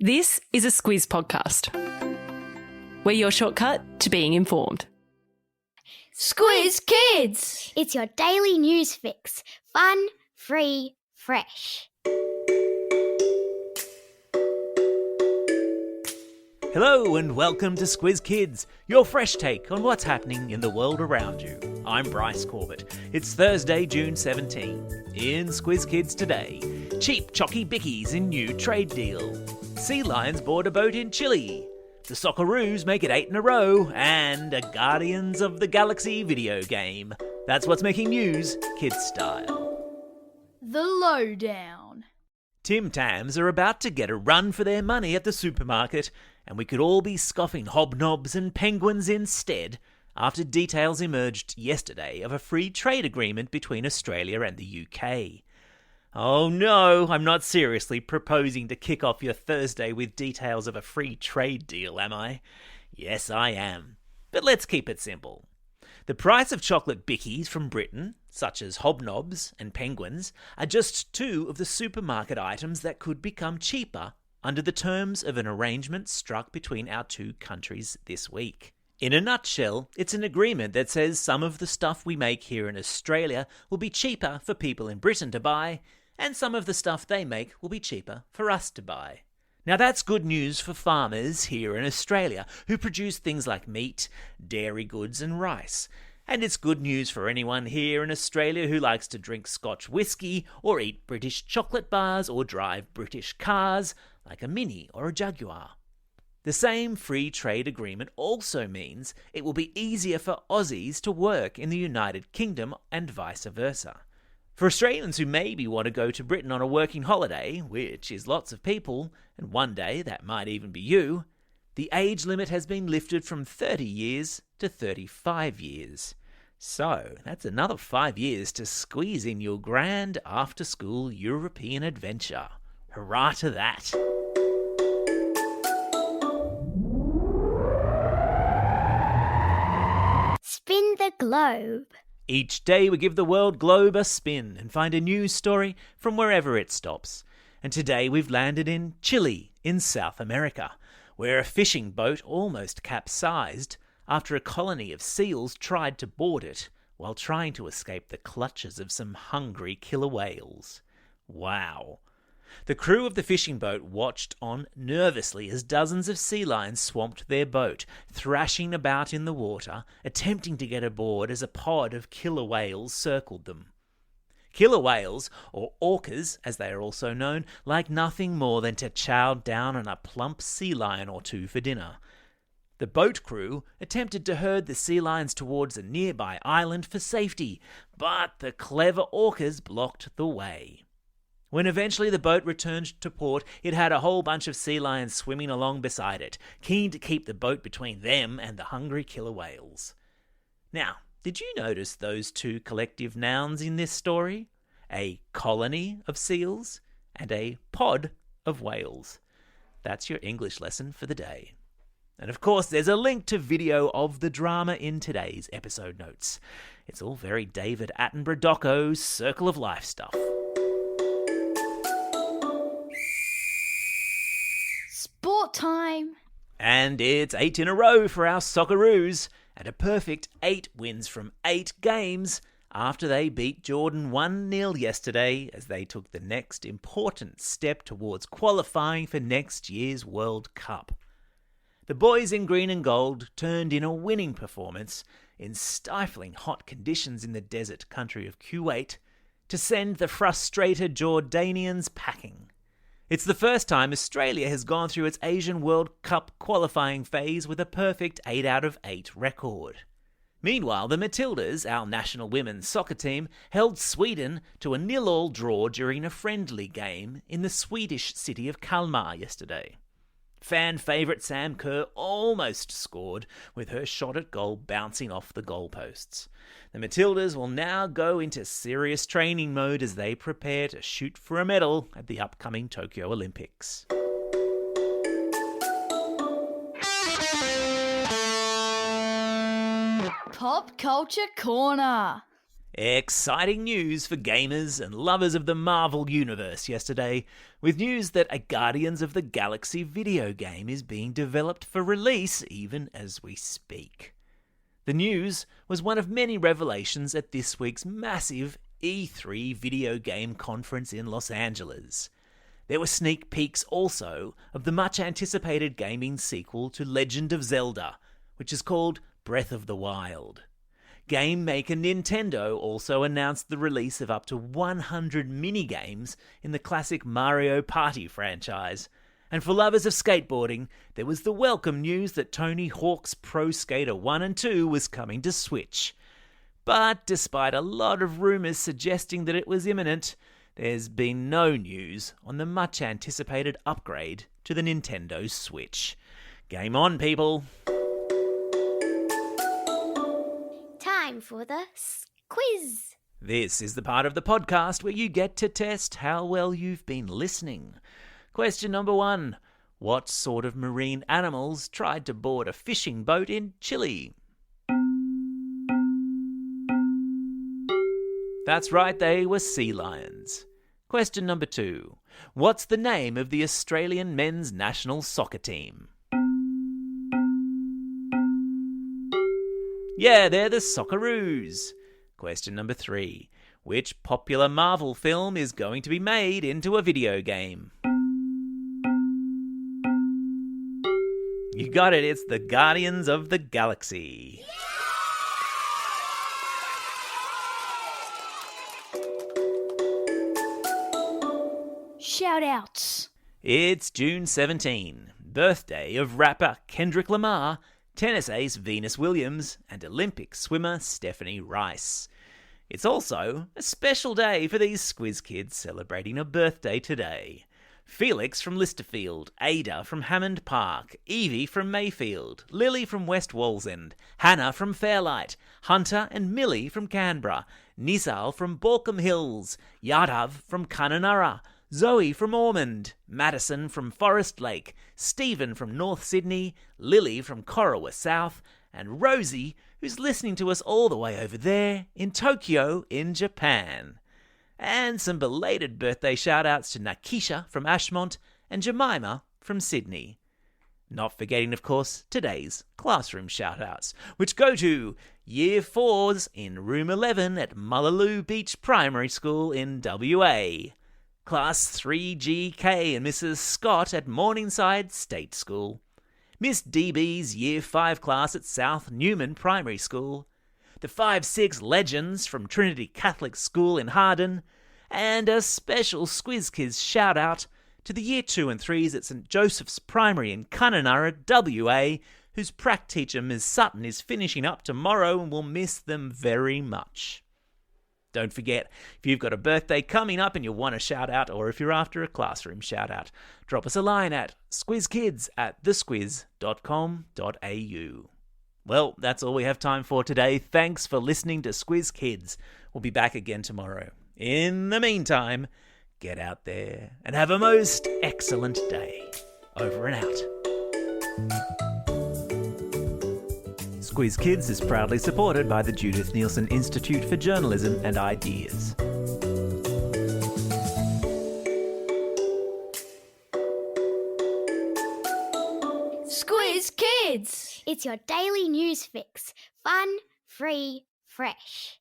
This is a Squiz podcast. We're your shortcut to being informed. Squiz Kids! It's your daily news fix. Fun, free, fresh. Hello and welcome to Squiz Kids, your fresh take on what's happening in the world around you. I'm Bryce Corbett. It's Thursday, June 17. In Squiz Kids today, cheap chockie bikkies in new trade deal. Sea lions board a boat in Chile. The Socceroos make it 8 in a row, and a Guardians of the Galaxy video game. That's what's making news, kids style. The Lowdown. Tim Tams are about to get a run for their money at the supermarket, and we could all be scoffing hobnobs and penguins instead after details emerged yesterday of a free trade agreement between Australia and the UK. Oh no, I'm not seriously proposing to kick off your Thursday with details of a free trade deal, am I? Yes, I am. But let's keep it simple. The price of chocolate bikkies from Britain, such as hobnobs and penguins, are just two of the supermarket items that could become cheaper under the terms of an arrangement struck between our two countries this week. In a nutshell, it's an agreement that says some of the stuff we make here in Australia will be cheaper for people in Britain to buy, and some of the stuff they make will be cheaper for us to buy. Now that's good news for farmers here in Australia who produce things like meat, dairy goods and rice. And it's good news for anyone here in Australia who likes to drink Scotch whisky or eat British chocolate bars or drive British cars like a Mini or a Jaguar. The same free trade agreement also means it will be easier for Aussies to work in the United Kingdom and vice versa. For Australians who maybe want to go to Britain on a working holiday, which is lots of people, and one day that might even be you, the age limit has been lifted from 30 years to 35 years. So that's another 5 years to squeeze in your grand after-school European adventure. Hurrah to that! Spin the globe. Each day we give the world globe a spin and find a news story from wherever it stops. And today we've landed in Chile, in South America, where a fishing boat almost capsized after a colony of seals tried to board it while trying to escape the clutches of some hungry killer whales. Wow. The crew of the fishing boat watched on nervously as dozens of sea lions swamped their boat, thrashing about in the water, attempting to get aboard as a pod of killer whales circled them. Killer whales, or orcas as they are also known, like nothing more than to chow down on a plump sea lion or two for dinner. The boat crew attempted to herd the sea lions towards a nearby island for safety, but the clever orcas blocked the way. When eventually the boat returned to port, it had a whole bunch of sea lions swimming along beside it, keen to keep the boat between them and the hungry killer whales. Now, did you notice those two collective nouns in this story? A colony of seals and a pod of whales. That's your English lesson for the day. And of course, there's a link to video of the drama in today's episode notes. It's all very David Attenborough doco Circle of Life stuff. Sport time! And it's 8 in a row for our Socceroos, and a perfect 8 wins from 8 games after they beat Jordan 1-0 yesterday as they took the next important step towards qualifying for next year's World Cup. The boys in green and gold turned in a winning performance in stifling hot conditions in the desert country of Kuwait to send the frustrated Jordanians packing. It's the first time Australia has gone through its Asian World Cup qualifying phase with a perfect 8 out of 8 record. Meanwhile, the Matildas, our national women's soccer team, held Sweden to a 0-0 draw during a friendly game in the Swedish city of Kalmar yesterday. Fan favourite Sam Kerr almost scored with her shot at goal bouncing off the goalposts. The Matildas will now go into serious training mode as they prepare to shoot for a medal at the upcoming Tokyo Olympics. Pop Culture Corner. Exciting news for gamers and lovers of the Marvel Universe yesterday, with news that a Guardians of the Galaxy video game is being developed for release even as we speak. The news was one of many revelations at this week's massive E3 video game conference in Los Angeles. There were sneak peeks also of the much-anticipated gaming sequel to Legend of Zelda, which is called Breath of the Wild. Game maker Nintendo also announced the release of up to 100 minigames in the classic Mario Party franchise. And for lovers of skateboarding, there was the welcome news that Tony Hawk's Pro Skater 1 and 2 was coming to Switch. But despite a lot of rumours suggesting that it was imminent, there's been no news on the much-anticipated upgrade to the Nintendo Switch. Game on, people! Time for the quiz. This is the part of the podcast where you get to test how well you've been listening. Question number 1. What sort of marine animals tried to board a fishing boat in Chile? That's right, they were sea lions. Question number 2. What's the name of the Australian men's national soccer team? Yeah, they're the Socceroos. Question number 3. Which popular Marvel film is going to be made into a video game? You got it, it's the Guardians of the Galaxy. Shout-outs. It's June 17, birthday of rapper Kendrick Lamar, tennis ace Venus Williams, and Olympic swimmer Stephanie Rice. It's also a special day for these Squiz Kids celebrating a birthday today. Felix from Listerfield, Ada from Hammond Park, Evie from Mayfield, Lily from West Wallsend, Hannah from Fairlight, Hunter and Millie from Canberra, Nisal from Borkham Hills, Yadav from Kununurra, Zoe from Ormond, Madison from Forest Lake, Stephen from North Sydney, Lily from Corowa South, and Rosie, who's listening to us all the way over there in Tokyo in Japan. And some belated birthday shout-outs to Nakisha from Ashmont and Jemima from Sydney. Not forgetting, of course, today's classroom shout-outs, which go to Year 4s in Room 11 at Mullaloo Beach Primary School in WA. Class 3GK and Mrs. Scott at Morningside State School. Miss DB's Year 5 class at South Newman Primary School. The 5-6 Legends from Trinity Catholic School in Harden. And a special Squiz Kids shout-out to the Year 2 and 3s at St. Joseph's Primary in Kununurra, WA, whose prac teacher Ms. Sutton is finishing up tomorrow and will miss them very much. Don't forget, if you've got a birthday coming up and you want a shout-out, or if you're after a classroom shout-out, drop us a line at squizkids@thesquiz.com.au. Well, that's all we have time for today. Thanks for listening to Squiz Kids. We'll be back again tomorrow. In the meantime, get out there and have a most excellent day. Over and out. Squiz Kids is proudly supported by the Judith Neilson Institute for Journalism and Ideas. Squiz Kids! It's your daily news fix. Fun, free, fresh.